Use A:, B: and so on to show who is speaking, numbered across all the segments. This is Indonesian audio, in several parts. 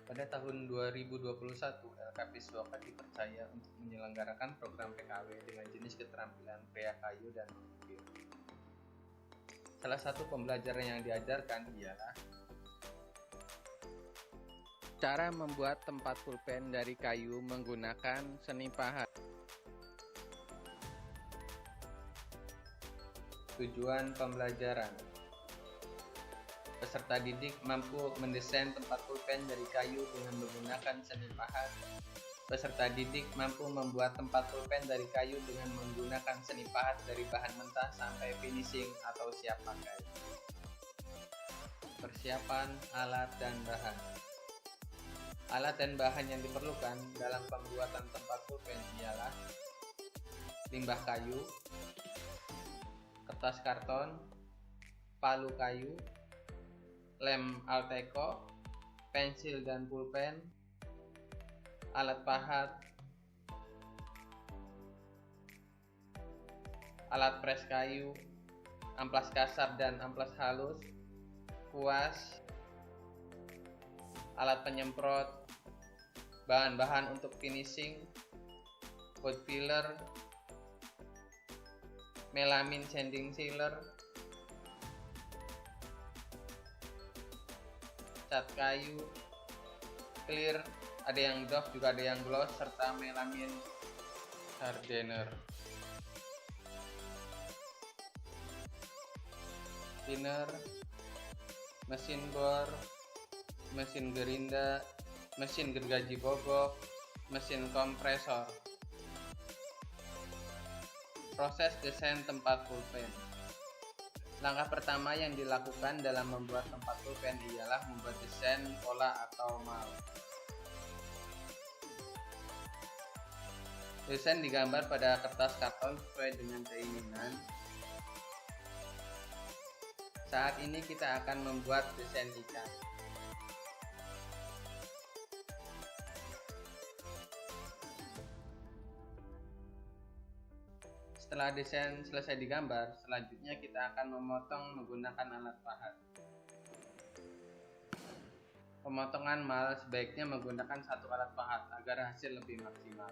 A: Pada tahun 2021, LKP Suaka dipercaya untuk menyelenggarakan program PKW dengan jenis keterampilan pria kayu dan mengukir. Salah satu pembelajaran yang diajarkan ialah cara membuat tempat pulpen dari kayu menggunakan seni pahat. Tujuan pembelajaran: peserta didik mampu mendesain tempat pulpen dari kayu dengan menggunakan seni pahat. Peserta didik mampu membuat tempat pulpen dari kayu dengan menggunakan seni pahat dari bahan mentah sampai finishing atau siap pakai. Persiapan alat dan bahan. Alat dan bahan yang diperlukan dalam pembuatan tempat pulpen ialah limbah kayu, kertas karton, palu kayu, lem Alteco, pensil dan pulpen, alat pahat, alat pres kayu, amplas kasar dan amplas halus, kuas, alat penyemprot, bahan-bahan untuk finishing, wood filler, melamin sanding sealer, cat kayu, clear, ada yang doff juga ada yang gloss, serta melamin hardener. Thinner, mesin bor, mesin gerinda, mesin gergaji bobok, mesin kompresor. Proses desain tempat pulpen. Langkah pertama yang dilakukan dalam membuat tempat pulpen ialah membuat desain pola atau mal. Desain digambar pada kertas karton sesuai dengan keinginan. Saat ini kita akan membuat desain ikan. Setelah desain selesai digambar, selanjutnya kita akan memotong menggunakan alat pahat. Pemotongan mal sebaiknya menggunakan satu alat pahat agar hasil lebih maksimal.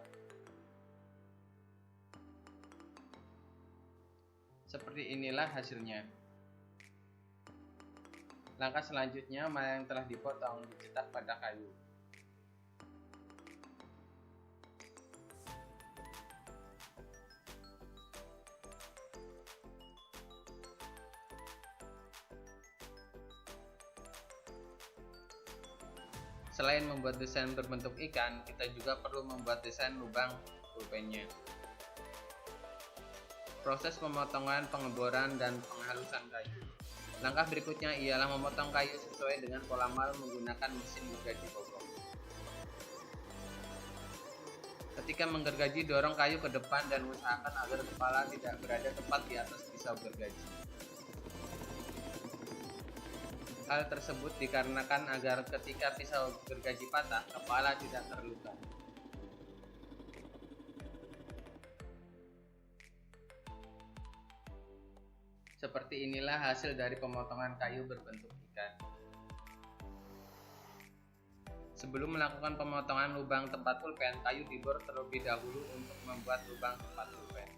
A: Seperti inilah hasilnya. Langkah selanjutnya, mal yang telah dipotong dicetak pada kayu. Selain membuat desain berbentuk ikan, kita juga perlu membuat desain lubang pulpennya. Proses pemotongan, pengeboran, dan penghalusan kayu. Langkah berikutnya ialah memotong kayu sesuai dengan pola mal menggunakan mesin gergaji bobok. Ketika menggergaji, dorong kayu ke depan dan usahakan agar kepala tidak berada tepat di atas pisau gergaji. Hal tersebut dikarenakan agar ketika pisau gergaji patah, kepala tidak terluka. Seperti inilah hasil dari pemotongan kayu berbentuk ikan. Sebelum melakukan pemotongan lubang tempat pulpen, kayu dibor terlebih dahulu untuk membuat lubang tempat pulpen.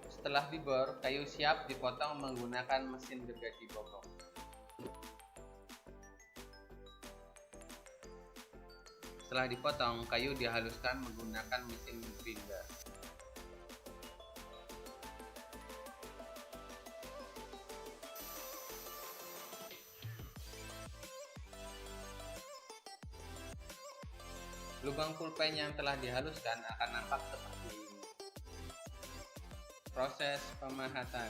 A: Setelah dibor, kayu siap dipotong menggunakan mesin gergaji bobok. Setelah dipotong, kayu dihaluskan menggunakan mesin grinder. Lubang pulpen yang telah dihaluskan akan nampak seperti ini. Proses pemahatan.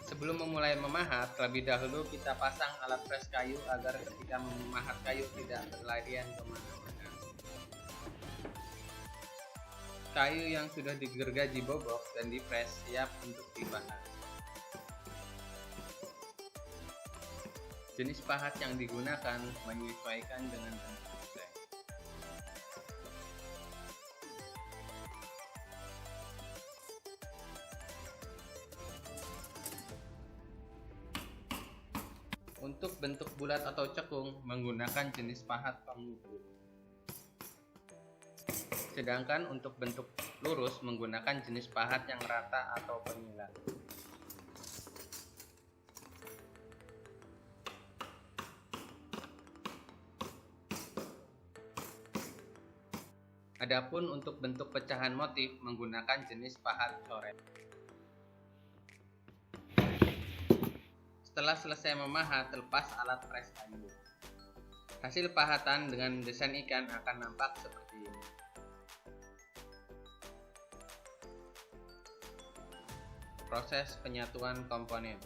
A: Sebelum memulai memahat, terlebih dahulu kita pasang alat pres kayu agar ketika memahat kayu tidak berlarian kemana-mana. Kayu yang sudah digergaji bobok dan dipres siap untuk dipahat. Jenis pahat yang digunakan menyesuaikan dengan bentuk desain. Untuk bentuk bulat atau cekung menggunakan jenis pahat pengukur. Sedangkan untuk bentuk lurus menggunakan jenis pahat yang rata atau penyilang. Adapun untuk bentuk pecahan motif menggunakan jenis pahat coret. Setelah selesai memahat, lepas alat pres kayu. Hasil pahatan dengan desain ikan akan nampak seperti ini. Proses penyatuan komponen.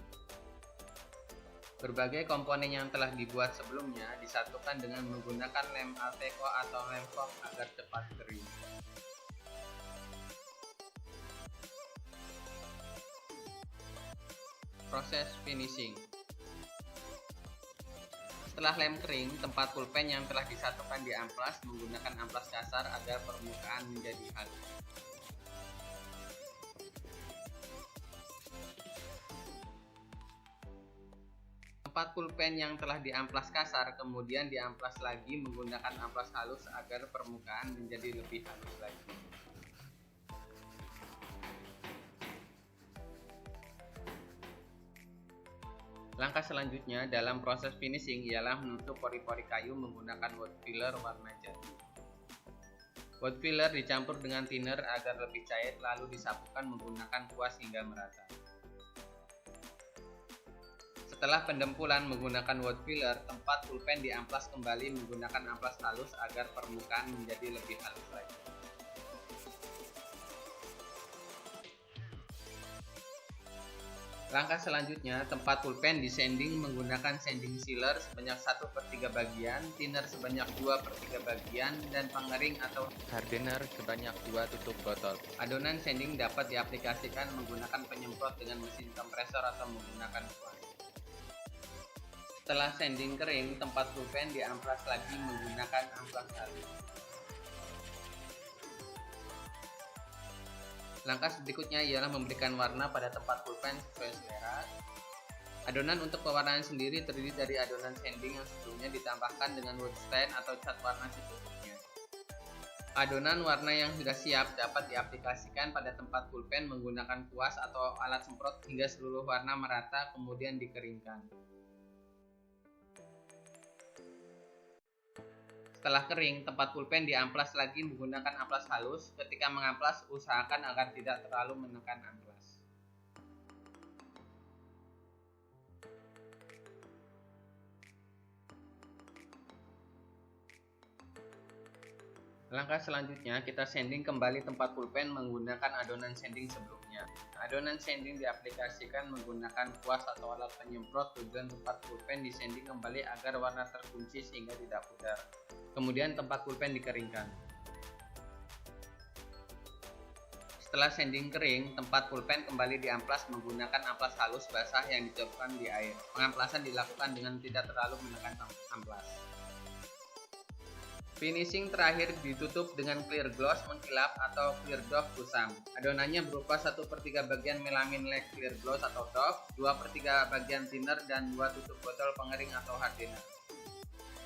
A: Berbagai komponen yang telah dibuat sebelumnya disatukan dengan menggunakan lem Alteco atau lem foam agar cepat kering. Proses finishing. Setelah lem kering, tempat pulpen yang telah disatukan di amplas menggunakan amplas kasar agar permukaan menjadi halus. Tempat pulpen yang telah diamplas kasar kemudian diamplas lagi menggunakan amplas halus agar permukaan menjadi lebih halus lagi. Langkah selanjutnya dalam proses finishing ialah menutup pori-pori kayu menggunakan wood filler warna jati. Wood filler dicampur dengan thinner agar lebih cair lalu disapukan menggunakan kuas hingga merata. Setelah pendempulan menggunakan wood filler, tempat pulpen diamplas kembali menggunakan amplas halus agar permukaan menjadi lebih halus lagi. Langkah selanjutnya, tempat pulpen disanding menggunakan sanding sealer sebanyak 1/3 bagian, thinner sebanyak 2/3 bagian, dan pengering atau hardener sebanyak 2 tutup botol. Adonan sanding dapat diaplikasikan menggunakan penyemprot dengan mesin kompresor atau menggunakan kuas. Setelah sanding kering, tempat pulpen diamplas lagi menggunakan amplas halus. Langkah berikutnya ialah memberikan warna pada tempat pulpen sesuai selera. Adonan untuk pewarnaan sendiri terdiri dari adonan sanding yang sebelumnya ditambahkan dengan wood stain atau cat warna secukupnya. Adonan warna yang sudah siap dapat diaplikasikan pada tempat pulpen menggunakan kuas atau alat semprot hingga seluruh warna merata kemudian dikeringkan. Setelah kering, tempat pulpen diamplas lagi menggunakan amplas halus. Ketika mengamplas, usahakan agar tidak terlalu menekan amplas. Langkah selanjutnya, kita sanding kembali tempat pulpen menggunakan adonan sanding sebelumnya. Adonan sanding diaplikasikan menggunakan kuas atau alat penyemprot. Tujuan tempat pulpen disanding kembali agar warna terkunci sehingga tidak pudar. Kemudian tempat pulpen dikeringkan. Setelah sanding kering, tempat pulpen kembali diamplas menggunakan amplas halus basah yang dicopkan di air. Pengamplasan dilakukan dengan tidak terlalu menekan amplas. Finishing terakhir ditutup dengan clear gloss mengkilap atau clear doff kusam. Adonannya berupa 1/3 bagian melamin lac clear gloss atau doff, 2/3 bagian thinner, dan 2 tutup botol pengering atau hardener.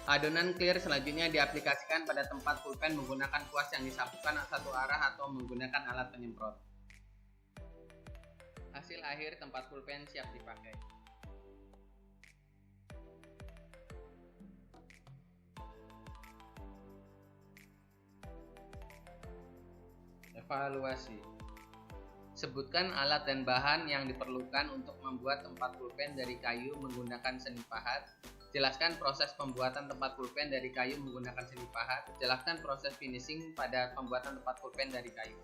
A: Adonan clear selanjutnya diaplikasikan pada tempat pulpen menggunakan kuas yang disapukan satu arah atau menggunakan alat penyemprot. Hasil akhir tempat pulpen siap dipakai. Evaluasi. Sebutkan alat dan bahan yang diperlukan untuk membuat tempat pulpen dari kayu menggunakan seni pahat. Jelaskan proses pembuatan tempat pulpen dari kayu menggunakan seni pahat. Jelaskan proses finishing pada pembuatan tempat pulpen dari kayu.